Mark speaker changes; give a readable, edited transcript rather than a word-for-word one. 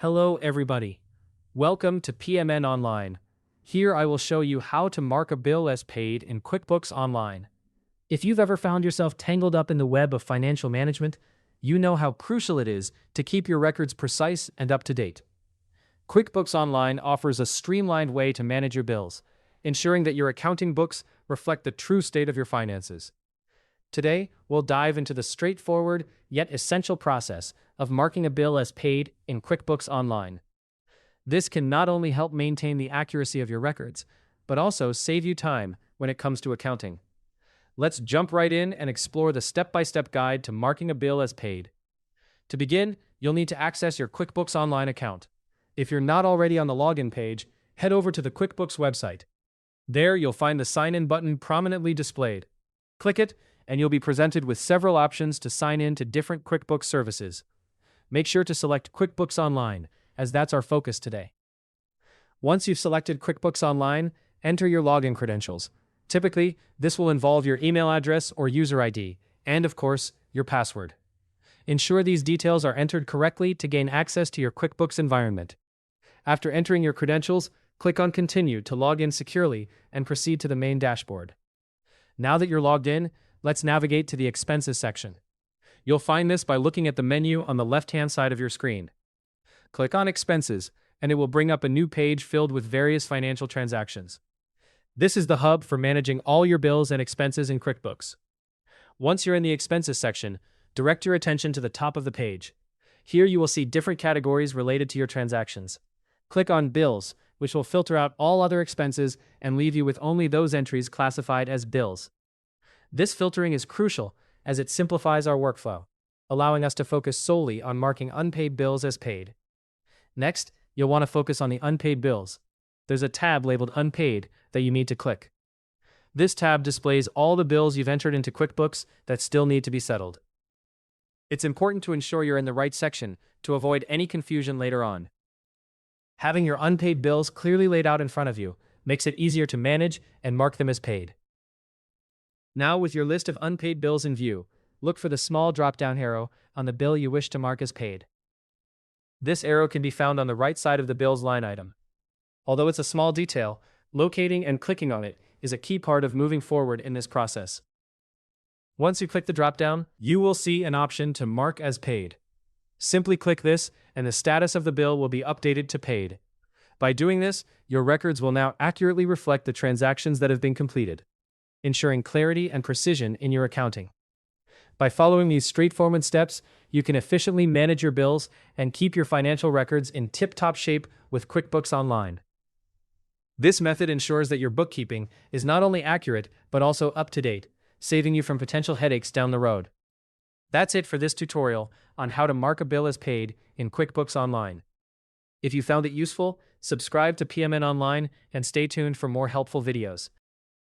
Speaker 1: Hello everybody. Welcome to PMN Online. Here I will show you how to mark a bill as paid in QuickBooks Online. If you've ever found yourself tangled up in the web of financial management, you know how crucial it is to keep your records precise and up to date. QuickBooks Online offers a streamlined way to manage your bills, ensuring that your accounting books reflect the true state of your finances. Today, we'll dive into the straightforward yet essential process of marking a bill as paid in QuickBooks Online. This can not only help maintain the accuracy of your records, but also save you time when it comes to accounting. Let's jump right in and explore the step-by-step guide to marking a bill as paid. To begin, you'll need to access your QuickBooks Online account. If you're not already on the login page, head over to the QuickBooks website. There, you'll find the Sign In button prominently displayed. Click it, and you'll be presented with several options to sign in to different QuickBooks services. Make sure to select QuickBooks Online, as that's our focus today. Once you've selected QuickBooks Online, enter your login credentials. Typically, this will involve your email address or user ID, and of course, your password. Ensure these details are entered correctly to gain access to your QuickBooks environment. After entering your credentials, click on Continue to log in securely and proceed to the main dashboard. Now that you're logged in, let's navigate to the Expenses section. You'll find this by looking at the menu on the left-hand side of your screen. Click on Expenses, and it will bring up a new page filled with various financial transactions. This is the hub for managing all your bills and expenses in QuickBooks. Once you're in the Expenses section, direct your attention to the top of the page. Here you will see different categories related to your transactions. Click on Bills, which will filter out all other expenses and leave you with only those entries classified as bills. This filtering is crucial as it simplifies our workflow, allowing us to focus solely on marking unpaid bills as paid. Next, you'll want to focus on the unpaid bills. There's a tab labeled Unpaid that you need to click. This tab displays all the bills you've entered into QuickBooks that still need to be settled. It's important to ensure you're in the right section to avoid any confusion later on. Having your unpaid bills clearly laid out in front of you makes it easier to manage and mark them as paid. Now, with your list of unpaid bills in view, look for the small drop-down arrow on the bill you wish to mark as paid. This arrow can be found on the right side of the bill's line item. Although it's a small detail, locating and clicking on it is a key part of moving forward in this process. Once you click the drop-down, you will see an option to mark as paid. Simply click this, and the status of the bill will be updated to paid. By doing this, your records will now accurately reflect the transactions that have been completed, ensuring clarity and precision in your accounting. By following these straightforward steps, you can efficiently manage your bills and keep your financial records in tip-top shape with QuickBooks Online. This method ensures that your bookkeeping is not only accurate, but also up-to-date, saving you from potential headaches down the road. That's it for this tutorial on how to mark a bill as paid in QuickBooks Online. If you found it useful, subscribe to PMN Online and stay tuned for more helpful videos.